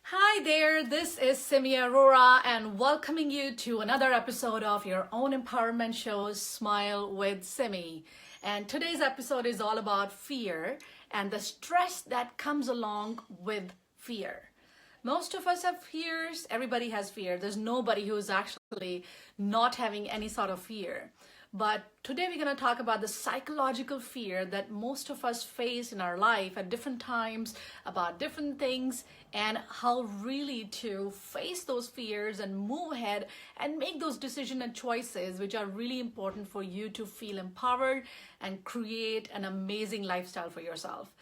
Hi there, this is Simi Arora and welcoming you to another episode of your own empowerment show, Smile with Simi. And today's episode is all about fear and the stress that comes along with fear. Most of us have fears, everybody has fear. There's nobody who is actually not having any sort of fear. But today we're going to talk about the psychological fear that most of us face in our life at different times about different things and how really to face those fears and move ahead and make those decisions and choices which are really important for you to feel empowered and create an amazing lifestyle for yourself.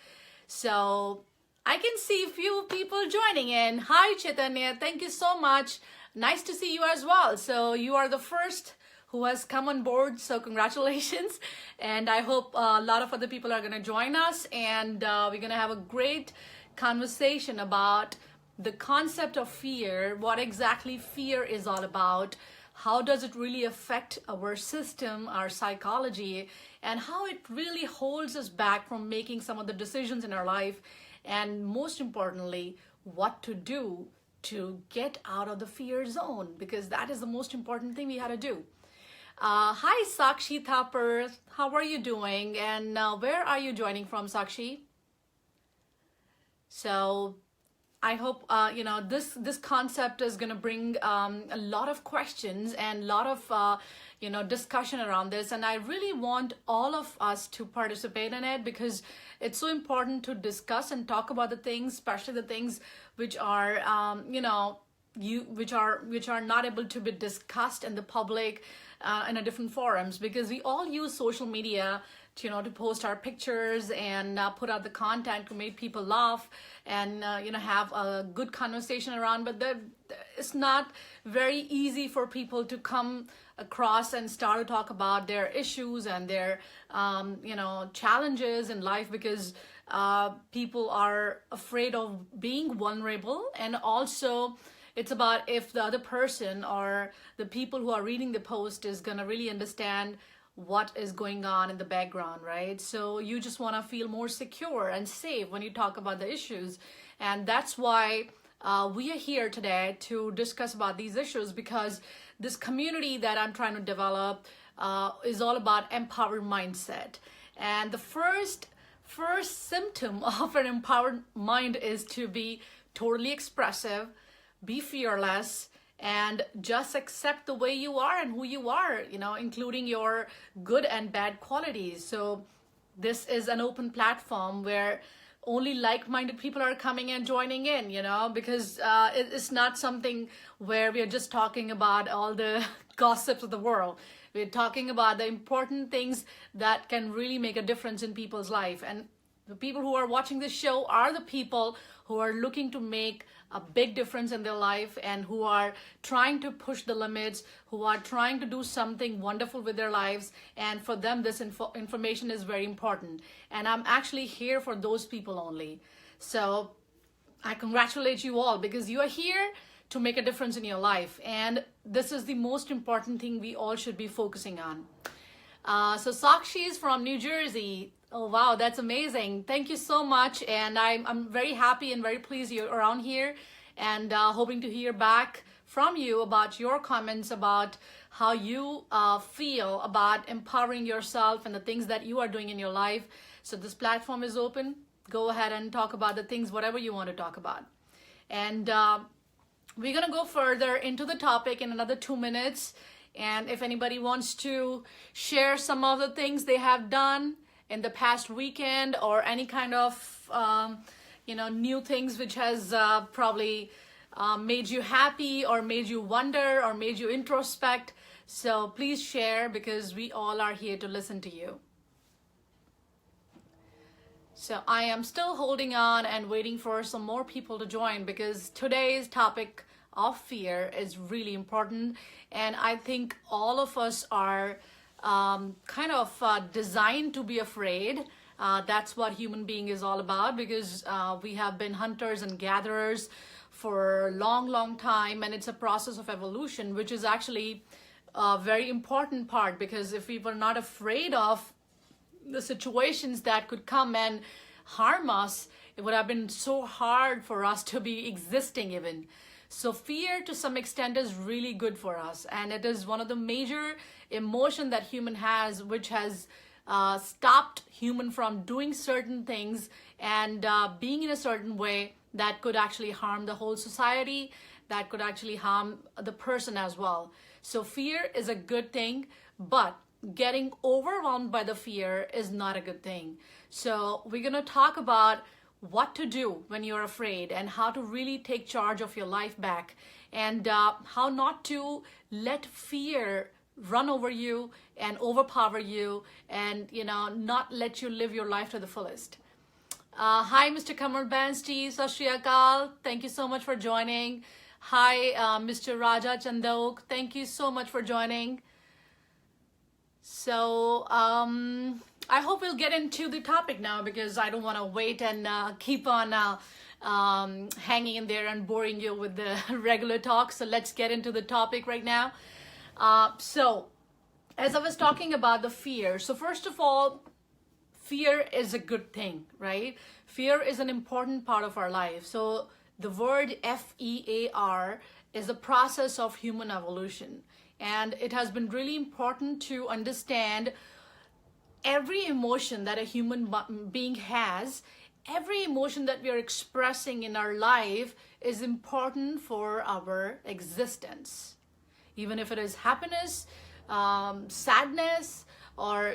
So I can see a few people joining in. Hi Chaitanya, thank you so much. Nice to see you as well. So you are the first who has come on board, so congratulations. And I hope a lot of other people are going to join us, and we're going to have a great conversation about the concept of fear, what exactly fear is all about, how does it really affect our system, our psychology, and how it really holds us back from making some of the decisions in our life, and most importantly, what to do to get out of the fear zone, because that is the most important thing we have to do. Hi Sakshi Thapar, how are you doing? And where are you joining from, Sakshi? So I hope this concept is going to bring a lot of questions and a lot of discussion around this, and I really want all of us to participate in it because it's so important to discuss and talk about the things, especially the things which are which are not able to be discussed in the public in a different forums, because we all use social media to post our pictures and put out the content to make people laugh and have a good conversation around, but it's not very easy for people to come across and start to talk about their issues and their challenges in life, because people are afraid of being vulnerable, and also it's about if the other person or the people who are reading the post is going to really understand what is going on in the background, right? So you just want to feel more secure and safe when you talk about the issues. And that's why we are here today to discuss about these issues, because this community that I'm trying to develop is all about empowered mindset. And the first symptom of an empowered mind is to be totally expressive, be fearless, and just accept the way you are and who you are, including your good and bad qualities. So this is an open platform where only like-minded people are coming and joining in, because it's not something where we are just talking about all the gossips of the world. We're talking about the important things that can really make a difference in people's life. And the people who are watching this show are the people who are looking to make a big difference in their life and who are trying to push the limits, who are trying to do something wonderful with their lives. And for them, this information is very important. And I'm actually here for those people only. So I congratulate you all, because you are here to make a difference in your life. And this is the most important thing we all should be focusing on. So Sakshi is from New Jersey. Oh, wow, that's amazing. Thank you so much. And I'm very happy and very pleased you're around here, and hoping to hear back from you about your comments about how you feel about empowering yourself and the things that you are doing in your life. So this platform is open. Go ahead and talk about the things, whatever you want to talk about. And we're going to go further into the topic in another 2 minutes. And if anybody wants to share some of the things they have done in the past weekend, or any kind of new things which has probably made you happy or made you wonder or made you introspect, so please share, because we all are here to listen to you. So I am still holding on and waiting for some more people to join, because today's topic of fear is really important, and I think all of us are designed to be afraid. That's what human being is all about, because we have been hunters and gatherers for a long time, and it's a process of evolution, which is actually a very important part, because if we were not afraid of the situations that could come and harm us, it would have been so hard for us to be existing even. So fear to some extent is really good for us, and it is one of the major emotion that human has, which has stopped human from doing certain things and being in a certain way that could actually harm the whole society, that could actually harm the person as well. So fear is a good thing, but getting overwhelmed by the fear is not a good thing. So we're going to talk about what to do when you're afraid and how to really take charge of your life back, and how not to let fear run over you and overpower you, and not let you live your life to the fullest. Hi, Mr. Kamal Bansti, Sat Shri Akal. Thank you so much for joining. Hi, Mr. Raja Chandok. Thank you so much for joining. So I hope we'll get into the topic now, because I don't want to wait and keep on hanging in there and boring you with the regular talk. So let's get into the topic right now. So as I was talking about the fear, so first of all, fear is a good thing, right? Fear is an important part of our life. So the word FEAR is a process of human evolution. And it has been really important to understand every emotion that a human being has, every emotion that we are expressing in our life is important for our existence. Even if it is happiness, sadness, or,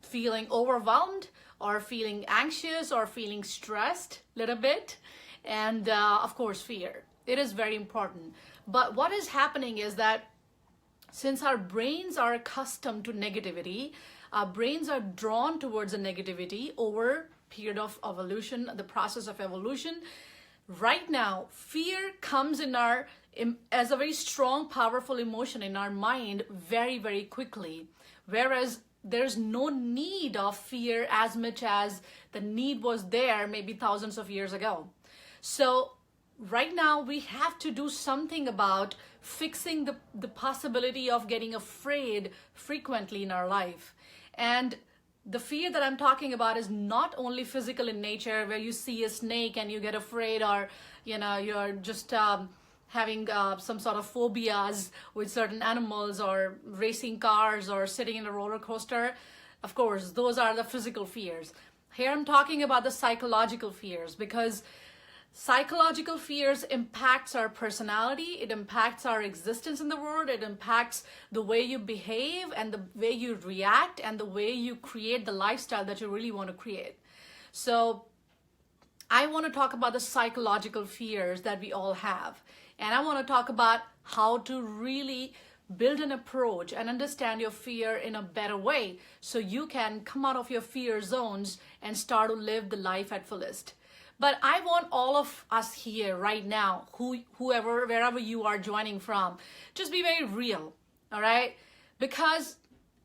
feeling overwhelmed, or feeling anxious, or feeling stressed a little bit, and of course, fear. It is very important. But what is happening is that since our brains are accustomed to negativity, our brains are drawn towards the negativity over period of evolution, the process of evolution. Right now, fear comes as a very strong, powerful emotion in our mind very, very quickly. Whereas there's no need of fear as much as the need was there maybe thousands of years ago. So right now we have to do something about fixing the possibility of getting afraid frequently in our life. And the fear that I'm talking about is not only physical in nature, where you see a snake and you get afraid, or you're just having some sort of phobias with certain animals, or racing cars, or sitting in a roller coaster. Of course, those are the physical fears. Here I'm talking about the psychological fears, because psychological fears impacts our personality, it impacts our existence in the world, it impacts the way you behave and the way you react and the way you create the lifestyle that you really want to create. So I want to talk about the psychological fears that we all have. And I want to talk about how to really build an approach and understand your fear in a better way, so you can come out of your fear zones and start to live the life at fullest. But I want all of us here right now, whoever, wherever you are joining from, just be very real, all right? Because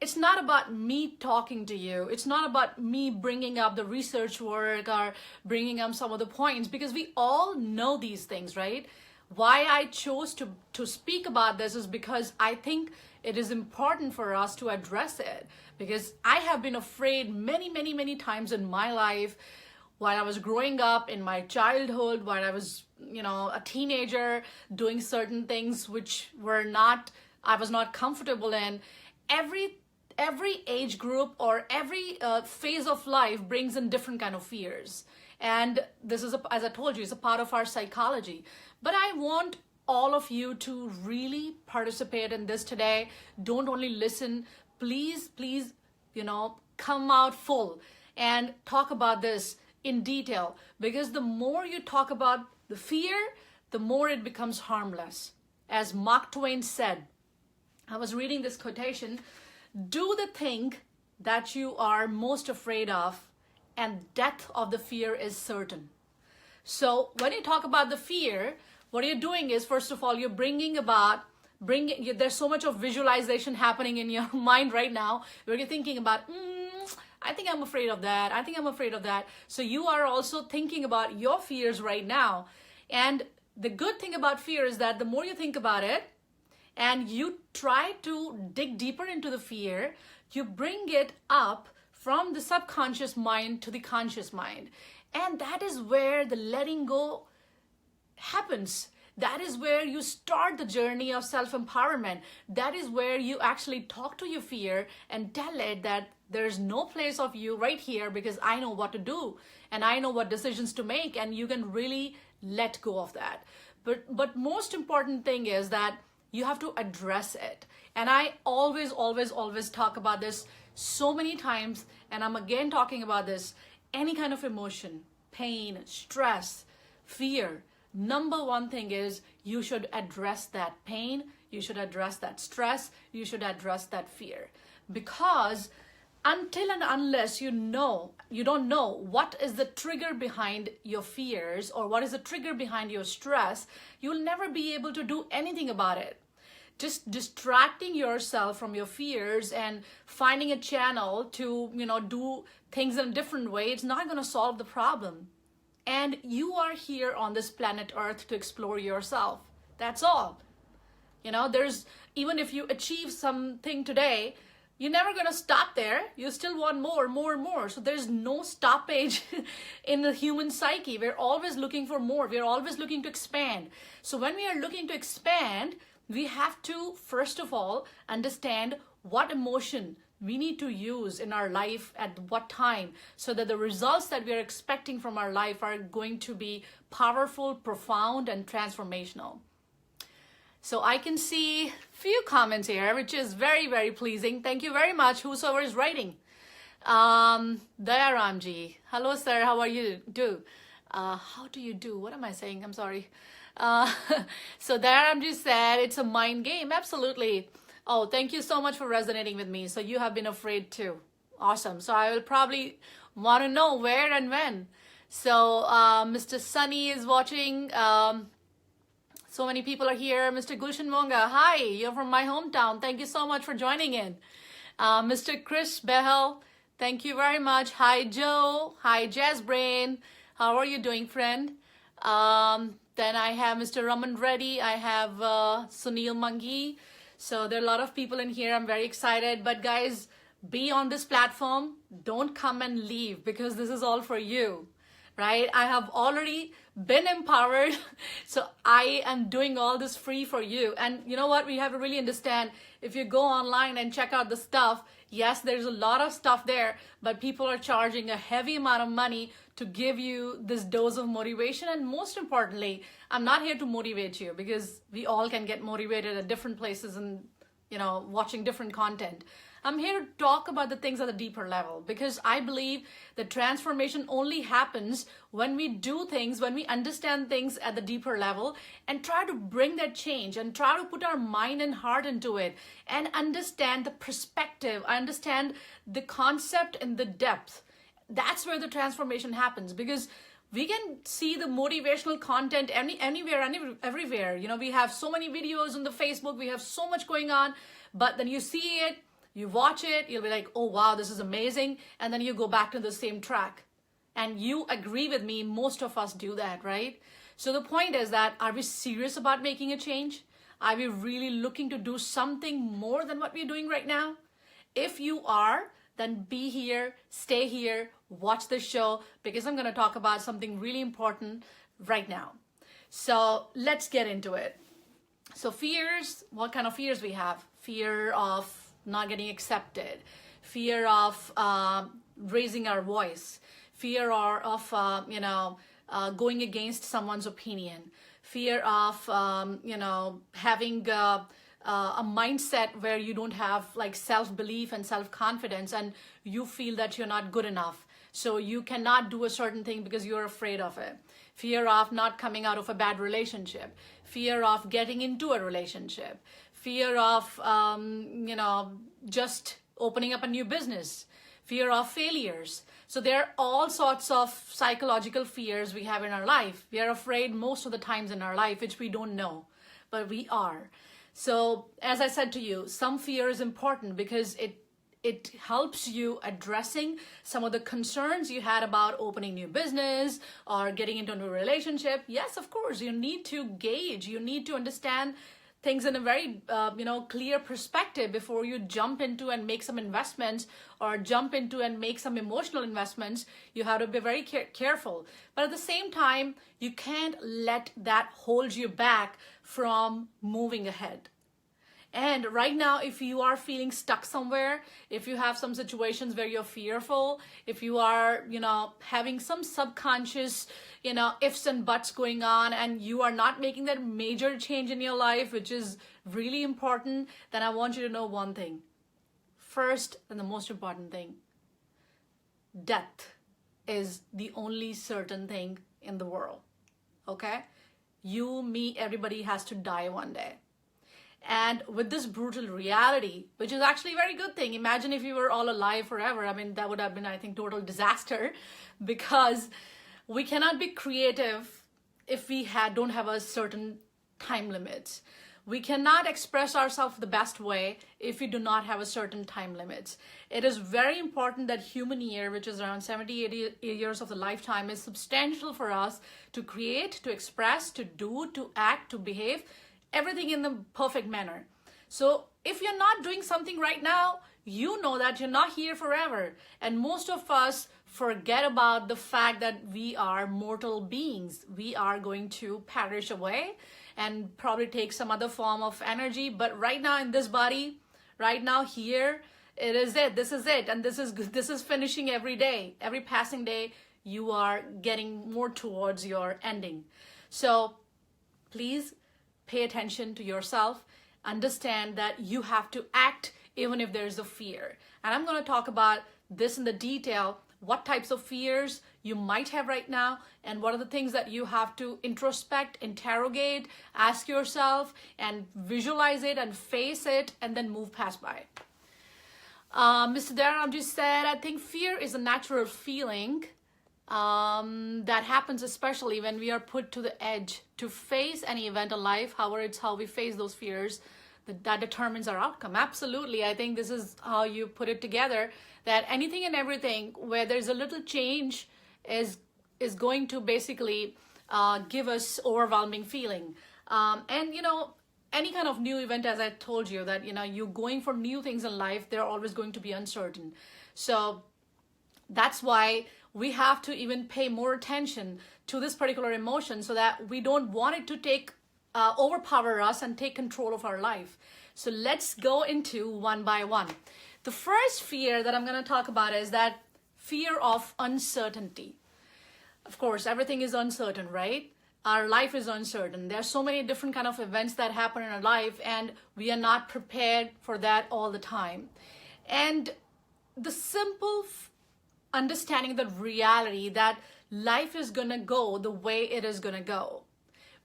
it's not about me talking to you. It's not about me bringing up the research work or bringing up some of the points, because we all know these things, right? Why I chose to speak about this is because I think it is important for us to address it, because I have been afraid many, many, many times in my life, while I was growing up, in my childhood, while I was, a teenager, doing certain things which I was not comfortable in. Every age group or every phase of life brings in different kind of fears. And this is, as I told you, it's a part of our psychology. But I want all of you to really participate in this today. Don't only listen. Please, come out full and talk about this in detail, because the more you talk about the fear, the more it becomes harmless. As Mark Twain said, I was reading this quotation, do the thing that you are most afraid of, and death of the fear is certain. So when you talk about the fear, what you're doing is, first of all, you're there's so much of visualization happening in your mind right now, where you're thinking about, I think I'm afraid of that. I think I'm afraid of that. So you are also thinking about your fears right now. And the good thing about fear is that the more you think about it and you try to dig deeper into the fear, you bring it up from the subconscious mind to the conscious mind. And that is where the letting go happens. That is where you start the journey of self-empowerment. That is where you actually talk to your fear and tell it that there's no place of you right here, because I know what to do and I know what decisions to make, and you can really let go of that. But most important thing is that you have to address it. And I always talk about this so many times, and I'm again talking about this. Any kind of emotion, pain, stress, fear, number one thing is you should address that pain, you should address that stress, you should address that fear. Because until and unless you don't know what is the trigger behind your fears or what is the trigger behind your stress, you'll never be able to do anything about it. Just distracting yourself from your fears and finding a channel to, do things in a different way, it's not going to solve the problem. And you are here on this planet Earth to explore yourself. That's all. Even if you achieve something today, you're never going to stop there. You still want more. So there's no stoppage in the human psyche. We're always looking for more. We're always looking to expand. So when we are looking to expand, we have to, first of all, understand what emotion we need to use in our life at what time, so that the results that we are expecting from our life are going to be powerful, profound, and transformational. So I can see a few comments here, which is very, very pleasing. Thank you very much, whosoever is writing. Dayaramji, hello sir, how are you? How do you do? What am I saying? I'm sorry. So Dayaramji said it's a mind game. Absolutely. Oh, thank you so much for resonating with me. So you have been afraid too. Awesome. So I will probably want to know where and when. So Mr. Sunny is watching. So many people are here. Mr. Gulshan Monga, hi, you're from my hometown. Thank you so much for joining in. Mr. Chris Behel, thank you very much. Hi, Joe. Hi, Jazz Brain. How are you doing, friend? Then I have Mr. Raman Reddy. I have Sunil Mangi. So there are a lot of people in here. I'm very excited. But guys, be on this platform. Don't come and leave, because this is all for you, right? I have already been empowered. So I am doing all this free for you. And you know what? We have to really understand, if you go online and check out the stuff, yes, there's a lot of stuff there, but people are charging a heavy amount of money to give you this dose of motivation. And most importantly, I'm not here to motivate you, because we all can get motivated at different places and, watching different content. I'm here to talk about the things at a deeper level, because I believe that transformation only happens when we do things, when we understand things at the deeper level and try to bring that change and try to put our mind and heart into it and understand the perspective, understand the concept and the depth. That's where the transformation happens, because we can see the motivational content anywhere, everywhere. We have so many videos on the Facebook, we have so much going on, but then you see it, you watch it, you'll be like, oh wow, this is amazing. And then you go back to the same track. And you agree with me, most of us do that, right? So the point is that, are we serious about making a change? Are we really looking to do something more than what we're doing right now? If you are, then be here, stay here, watch this show, because I'm going to talk about something really important right now. So let's get into it. So fears, what kind of fears we have? Fear of not getting accepted, fear of raising our voice, fear of going against someone's opinion, fear of having a mindset where you don't have like self-belief and self-confidence, and you feel that you're not good enough, so you cannot do a certain thing because you're afraid of it. Fear of not coming out of a bad relationship, fear of getting into a relationship, fear of, just opening up a new business, fear of failures. So there are all sorts of psychological fears we have in our life. We are afraid most of the times in our life, which we don't know, but we are. So as I said to you, some fear is important because it helps you addressing some of the concerns you had about opening new business or getting into a new relationship. Yes, of course, you need to gauge, you need to understand things in a very clear perspective before you jump into and make some investments or jump into and make some emotional investments. You have to be very careful, but at the same time you can't let that hold you back from moving ahead. And right now, if you are feeling stuck somewhere, if you have some situations where you're fearful, if you are, having some subconscious, ifs and buts going on, and you are not making that major change in your life, which is really important, then I want you to know one thing. First, and the most important thing, death is the only certain thing in the world, okay? You, me, everybody has to die one day. And with this brutal reality, which is actually a very good thing. Imagine if you were all alive forever. I mean, that would have been, I think, total disaster, because we cannot be creative if we don't have a certain time limit. We cannot express ourselves the best way if we do not have a certain time limits. It is very important that human year, which is around 70, 80 years of the lifetime, is substantial for us to create, to express, to do, to act, to behave, everything in the perfect manner. So if you're not doing something right now, you know that you're not here forever. And most of us forget about the fact that we are mortal beings. We are going to perish away and probably take some other form of energy. But right now in this body, right now here, it is it. This is it. And this is finishing every day. Every passing day, you are getting more towards your ending. So please, pay attention to yourself. Understand that you have to act even if there's a fear. And I'm going to talk about this in the detail, what types of fears you might have right now, and what are the things that you have to introspect, interrogate, ask yourself, and visualize it and face it, and then move past by. Mr. Dharamji said, I think fear is a natural feeling that happens especially when we are put to the edge to face any event in life. However, it's how we face those fears that determines our outcome. Absolutely. I think this is how you put it together, that anything and everything where there's a little change is going to basically give us overwhelming feeling. And any kind of new event, as I told you, that you're going for new things in life, they're always going to be uncertain. So that's why we have to even pay more attention to this particular emotion, so that we don't want it to overpower us and take control of our life. So let's go into one by one. The first fear that I'm going to talk about is that fear of uncertainty. Of course, everything is uncertain, right? Our life is uncertain. There are so many different kind of events that happen in our life, and we are not prepared for that all the time. And the simple understanding the reality that life is gonna go the way it is gonna go.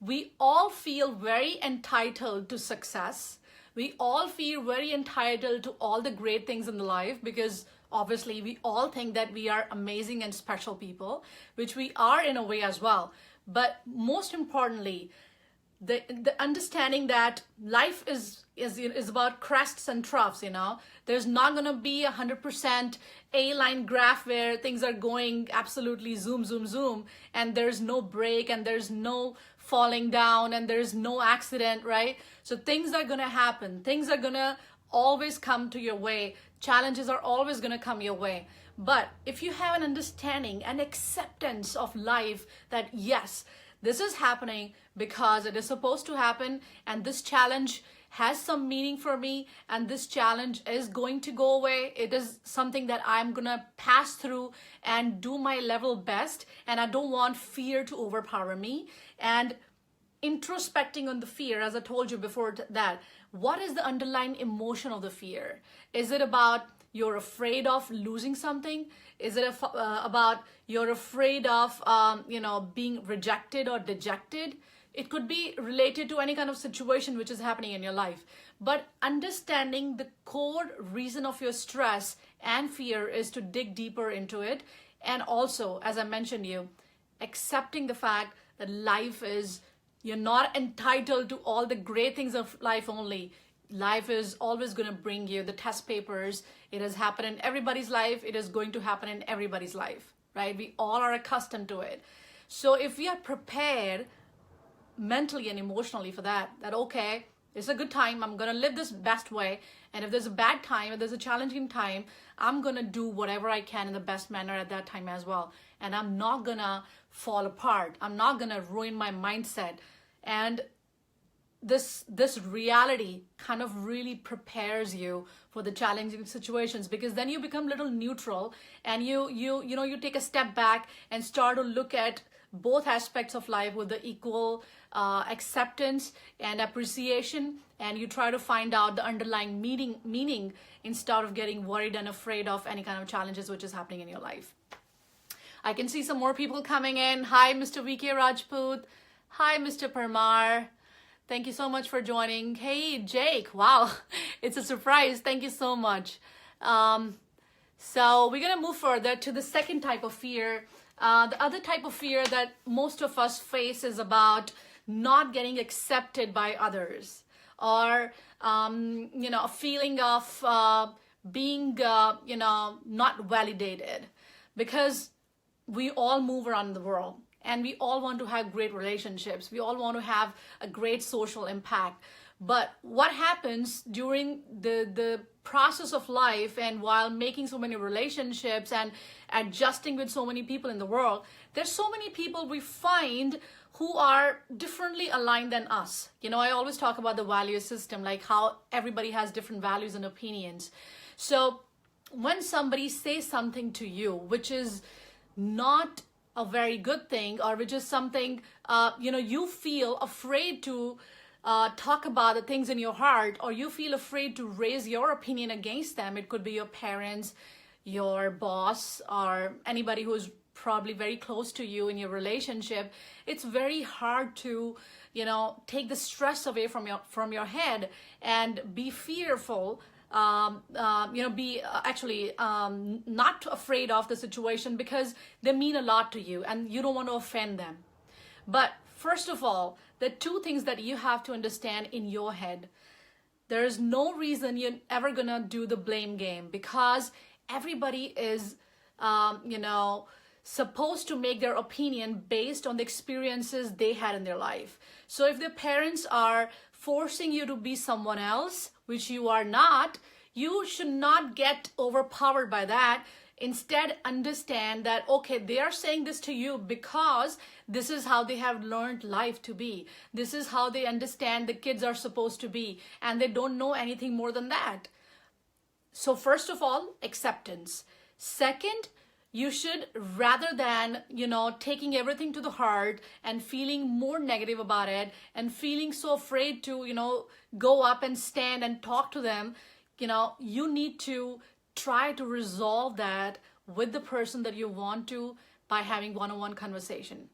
We all feel very entitled to success. We all feel very entitled to all the great things in the life, because obviously we all think that we are amazing and special people, which we are in a way as well. But most importantly, the understanding that life is about crests and troughs. There's not going to be 100% A-line graph where things are going absolutely zoom, zoom, zoom, and there's no break, and there's no falling down, and there's no accident, right? So things are going to happen. Things are going to always come to your way. Challenges are always going to come your way. But if you have an understanding and acceptance of life that yes, this is happening because it is supposed to happen, and this challenge has some meaning for me, and this challenge is going to go away. It is something that I'm gonna pass through and do my level best, and I don't want fear to overpower me. And introspecting on the fear, as I told you before that, what is the underlying emotion of the fear? Is it about you're afraid of losing something? Is it about you're afraid of being rejected or dejected? It could be related to any kind of situation which is happening in your life. But understanding the core reason of your stress and fear is to dig deeper into it. And also, as I mentioned accepting the fact that you're not entitled to all the great things of life only. Life is always going to bring you the test papers. It has happened in everybody's life. It is going to happen in everybody's life, right? We all are accustomed to it. So if we are prepared mentally and emotionally for that okay, It's a good time. I'm going to live this best way. And if there's a bad time, if there's a challenging time, I'm going to do whatever I can in the best manner at that time as well. And I'm not going to fall apart. I'm not going to ruin my mindset. And this reality kind of really prepares you for the challenging situations, because then you become a little neutral, and you take a step back and start to look at both aspects of life with the equal acceptance and appreciation, and you try to find out the underlying meaning instead of getting worried and afraid of any kind of challenges which is happening in your life. I can see some more people coming in. Hi, Mr. VK Rajput. Hi, Mr. Parmar. Thank you so much for joining. Hey, Jake. Wow, it's a surprise. Thank you so much. So we're going to move further to the second type of fear. The other type of fear that most of us face is about not getting accepted by others, or, a feeling of being, not validated, because we all move around the world. And we all want to have great relationships. We all want to have a great social impact. But what happens during the process of life, and while making so many relationships and adjusting with so many people in the world, there's so many people we find who are differently aligned than us. I always talk about the value system, like how everybody has different values and opinions. So when somebody says something to you, which is not a very good thing, or which is something, you feel afraid to talk about the things in your heart, or you feel afraid to raise your opinion against them. It could be your parents, your boss, or anybody who's probably very close to you in your relationship. It's very hard to, take the stress away from your head and be fearful. Be actually not afraid of the situation, because they mean a lot to you and you don't want to offend them. But first of all, the two things that you have to understand in your head: there is no reason you're ever gonna do the blame game, because everybody is, supposed to make their opinion based on the experiences they had in their life. So if their parents are forcing you to be someone else, which you are not, you should not get overpowered by that. Instead, understand that, okay, they are saying this to you because this is how they have learned life to be. This is how they understand the kids are supposed to be, and they don't know anything more than that. So first of all, acceptance. Second, you should, rather than, taking everything to the heart and feeling more negative about it and feeling so afraid to, go up and stand and talk to them, you need to try to resolve that with the person that you want to, by having one-on-one conversation.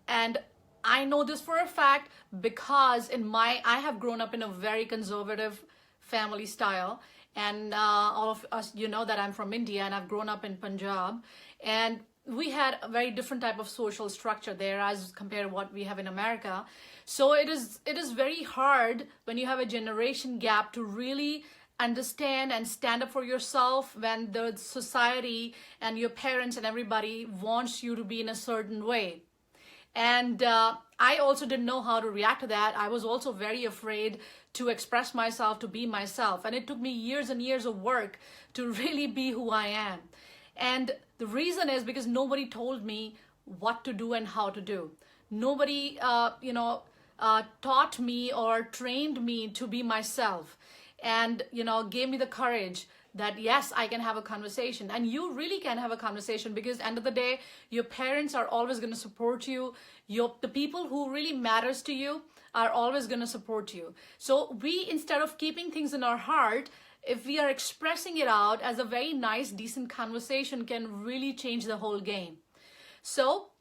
And I know this for a fact, because I have grown up in a very conservative family style. And all of us, that I'm from India, and I've grown up in Punjab, and we had a very different type of social structure there as compared to what we have in America. So it is very hard when you have a generation gap to really understand and stand up for yourself when the society and your parents and everybody wants you to be in a certain way. And I also didn't know how to react to that. I was also very afraid to express myself, to be myself. And it took me years and years of work to really be who I am. And the reason is because nobody told me what to do and how to do. Nobody, taught me or trained me to be myself, and, gave me the courage that yes, I can have a conversation. And you really can have a conversation, because end of the day, your parents are always going to support you. The people who really matters to you are always going to support you. So we, instead of keeping things in our heart, if we are expressing it out as a very nice, decent conversation, can really change the whole game. So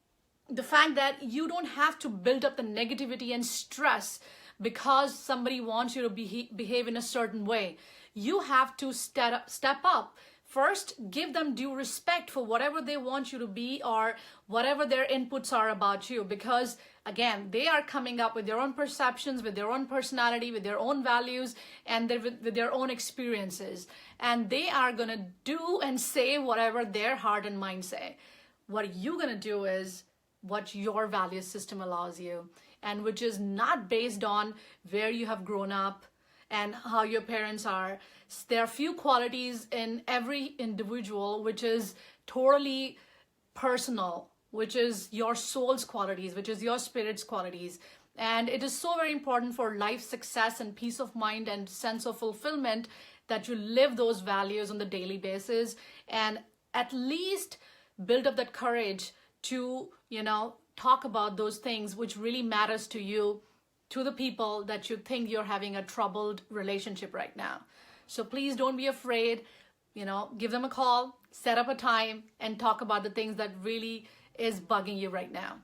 the fact that you don't have to build up the negativity and stress because somebody wants you to behave in a certain way. You have to step up. First, give them due respect for whatever they want you to be, or whatever their inputs are about you. Because again, they are coming up with their own perceptions, with their own personality, with their own values, and with their own experiences. And they are going to do and say whatever their heart and mind say. What you're going to do is what your value system allows you. and which is not based on where you have grown up and how your parents are. There are few qualities in every individual which is totally personal, which is your soul's qualities, which is your spirit's qualities. And it is so very important for life success and peace of mind and sense of fulfillment that you live those values on the daily basis, and at least build up that courage to, talk about those things which really matters to you, to the people that you think you're having a troubled relationship right now. So please don't be afraid, give them a call, set up a time, and talk about the things that really is bugging you right now.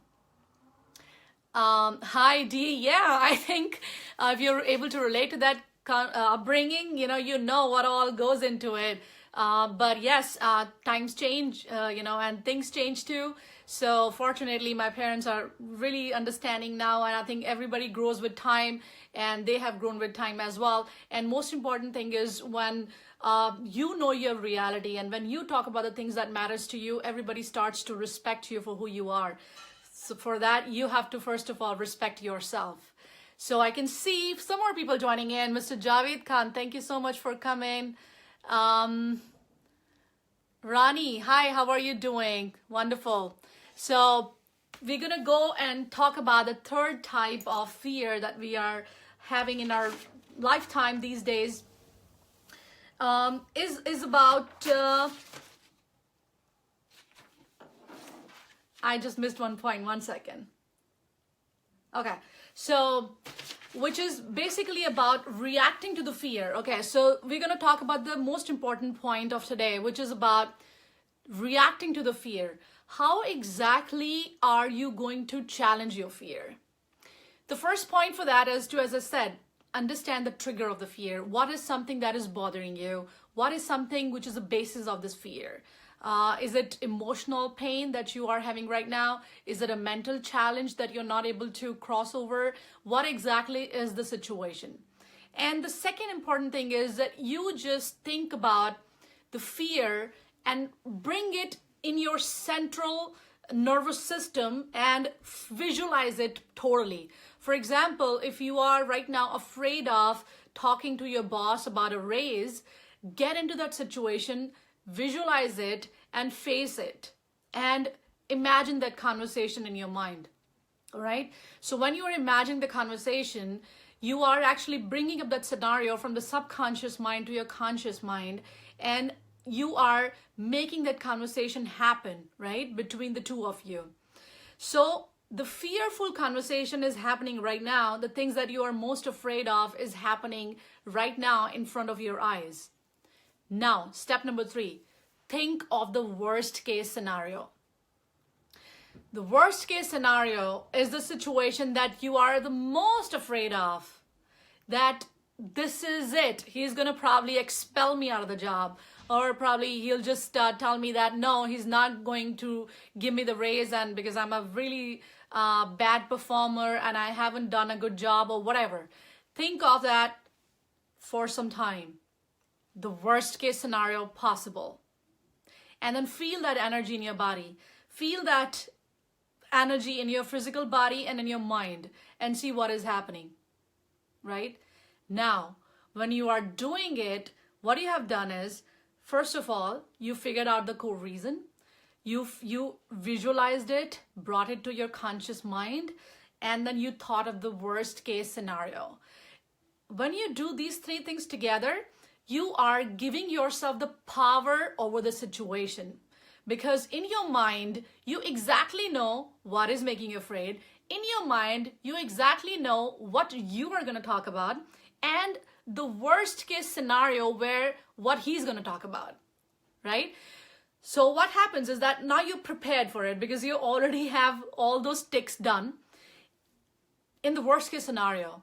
Hi Dee, yeah, I think if you're able to relate to that upbringing, you know what all goes into it. But yes, times change, and things change too. So fortunately, my parents are really understanding now, and I think everybody grows with time, and they have grown with time as well. And most important thing is when you know your reality, and when you talk about the things that matters to you, everybody starts to respect you for who you are. So for that, you have to first of all respect yourself. So I can see some more people joining in. Mr. Javed Khan, thank you so much for coming. Rani, hi, how are you doing? Wonderful. So we're gonna go and talk about the third type of fear that we are having in our lifetime these days. Is about I just missed one point, 1 second. Okay, so which is basically about reacting to the fear. Okay, so we're going to talk about the most important point of today, which is about reacting to the fear. How exactly are you going to challenge your fear? The first point for that is to, as I said, understand the trigger of the fear. What is something that is bothering you? What is something which is the basis of this fear? Is it emotional pain that you are having right now? Is it a mental challenge that you're not able to cross over? What exactly is the situation? And the second important thing is that you just think about the fear and bring it in your central nervous system and visualize it totally. For example, if you are right now afraid of talking to your boss about a raise, get into that situation, visualize it, and face it, and imagine that conversation in your mind. All right? So when you are imagining the conversation, you are actually bringing up that scenario from the subconscious mind to your conscious mind, and you are making that conversation happen, right, between the two of you. So the fearful conversation is happening right now. The things that you are most afraid of is happening right now in front of your eyes. Now, step number 3, think of the worst case scenario. The worst case scenario is the situation that you are the most afraid of, that this is it. He's going to probably expel me out of the job, or probably he'll just tell me that no, he's not going to give me the raise, and because I'm a really bad performer and I haven't done a good job or whatever. Think of that for some time. The worst case scenario possible. And then feel that energy in your body. Feel that energy in your physical body and in your mind, and see what is happening, right? Now, when you are doing it, what you have done is, first of all, you figured out the core reason. You visualized it, brought it to your conscious mind, and then you thought of the worst case scenario. When you do these 3 things together, you are giving yourself the power over the situation, because in your mind, you exactly know what is making you afraid. In your mind, you exactly know what you are going to talk about, and the worst case scenario where what he's going to talk about, right? So what happens is that now you're prepared for it because you already have all those ticks done. In the worst case scenario,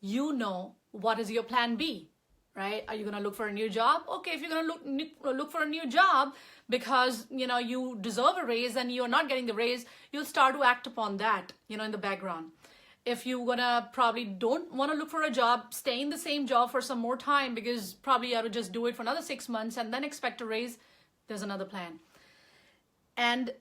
you know what is your plan B. Right? Are you going to look for a new job? Okay, if you're going to look for a new job because, you deserve a raise and you're not getting the raise, you'll start to act upon that, in the background. If you're going to probably don't want to look for a job, stay in the same job for some more time because probably you have to just do it for another 6 months and then expect a raise, there's another plan. And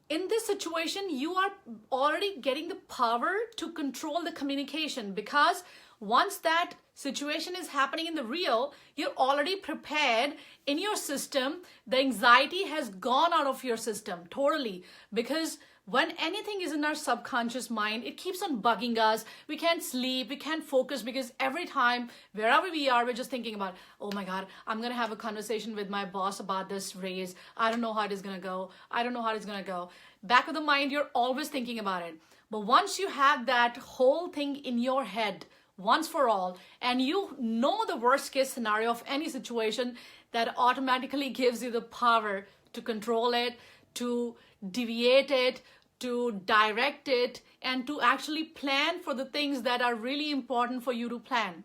in this situation, you are already getting the power to control the communication, because once that situation is happening in the real, you're already prepared in your system. The anxiety has gone out of your system totally, because when anything is in our subconscious mind, it keeps on bugging us. We can't sleep, we can't focus, because every time, wherever we are, we're just thinking about, oh my God, I'm gonna have a conversation with my boss about this raise. I don't know how it is gonna go. I don't know how it's gonna go. Back of the mind, you're always thinking about it. But once you have that whole thing in your head, once for all, and you know the worst case scenario of any situation, that automatically gives you the power to control it, to deviate it, to direct it, and to actually plan for the things that are really important for you to plan.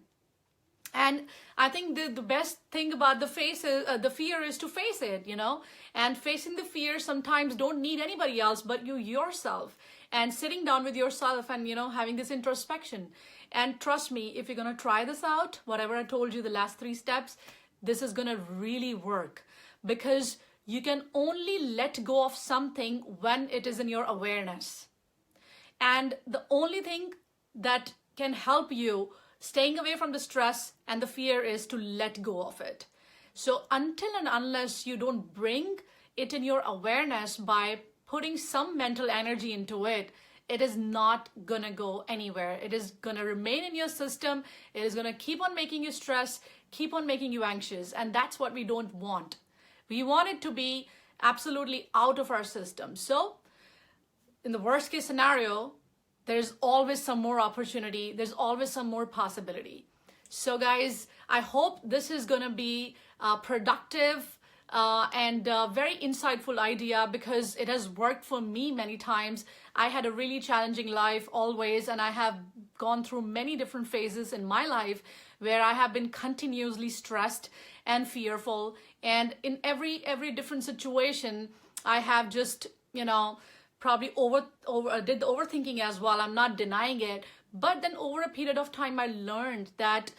And I think the best thing about the fear is to face it, and facing the fear sometimes don't need anybody else but you yourself, and sitting down with yourself and, having this introspection. And trust me, if you're going to try this out, whatever I told you, the last 3 steps, this is going to really work, because you can only let go of something when it is in your awareness. And the only thing that can help you staying away from the stress and the fear is to let go of it. So until and unless you don't bring it in your awareness by putting some mental energy into it, it is not gonna go anywhere. It is gonna remain in your system. It is gonna keep on making you stress, keep on making you anxious. And that's what we don't want. We want it to be absolutely out of our system. So in the worst case scenario, there's always some more opportunity. There's always some more possibility. So guys, I hope this is going to be productive and very insightful idea, because it has worked for me many times. I had a really challenging life always, and I have gone through many different phases in my life where I have been continuously stressed and fearful. And in every different situation, I have just, probably did the overthinking as well. I'm not denying it. But then over a period of time, I learned that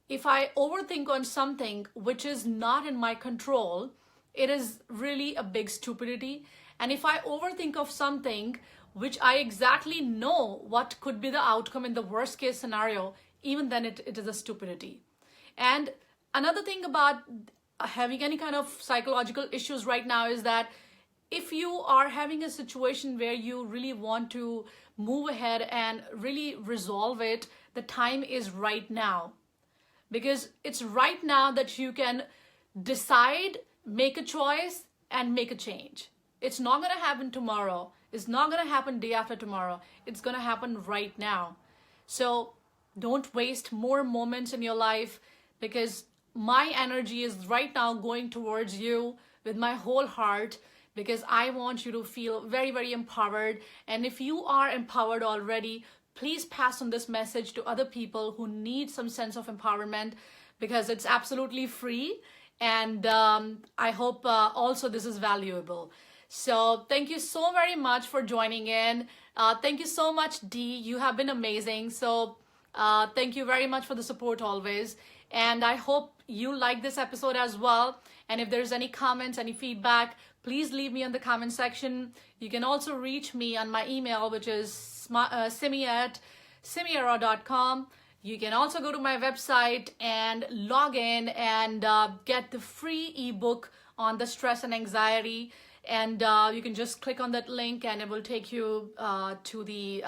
if I overthink on something which is not in my control, it is really a big stupidity. And if I overthink of something which I exactly know what could be the outcome in the worst case scenario, even then it is a stupidity. And another thing about having any kind of psychological issues right now is that if you are having a situation where you really want to move ahead and really resolve it, the time is right now. Because it's right now that you can decide, make a choice, and make a change. It's not going to happen tomorrow. It's not going to happen day after tomorrow. It's going to happen right now. So don't waste more moments in your life, because my energy is right now going towards you with my whole heart, because I want you to feel very, very empowered. And if you are empowered already, please pass on this message to other people who need some sense of empowerment, because it's absolutely free. And I hope also this is valuable. So thank you so very much for joining in. Thank you so much, Dee. You have been amazing. So thank you very much for the support always. And I hope you like this episode as well. And if there's any comments, any feedback, please leave me in the comment section. You can also reach me on my email, which is simi@simiarora.com. You can also go to my website and log in and get the free ebook on the stress and anxiety. And you can just click on that link and it will take you to the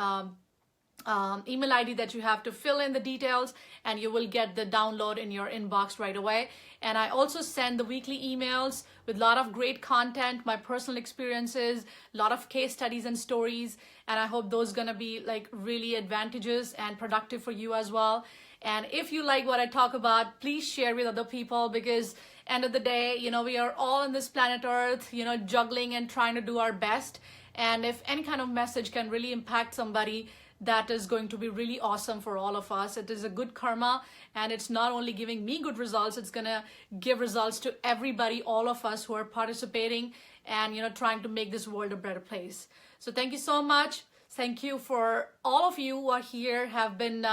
email ID that you have to fill in the details, and you will get the download in your inbox right away. And I also send the weekly emails with a lot of great content, my personal experiences, a lot of case studies and stories. And I hope those gonna be like really advantageous and productive for you as well. And if you like what I talk about, please share with other people, because end of the day, we are all on this planet Earth, juggling and trying to do our best. And if any kind of message can really impact somebody, that is going to be really awesome for all of us. It is a good karma, and it's not only giving me good results, it's gonna give results to everybody, all of us who are participating and trying to make this world a better place. So thank you so much. Thank you for all of you who are here, have been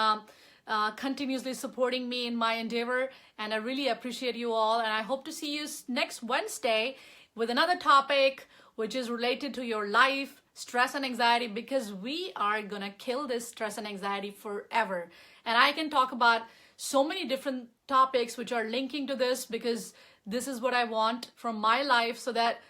continuously supporting me in my endeavor, and I really appreciate you all. And I hope to see you next Wednesday with another topic, which is related to your life, stress and anxiety, because we are gonna kill this stress and anxiety forever. And I can talk about so many different topics which are linking to this, because this is what I want from my life, so that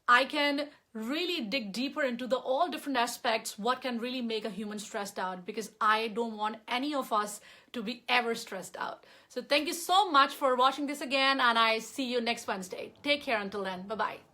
I can really dig deeper into the all different aspects, what can really make a human stressed out, because I don't want any of us to be ever stressed out. So thank you so much for watching this again, and I see you next Wednesday. Take care until then. Bye-bye.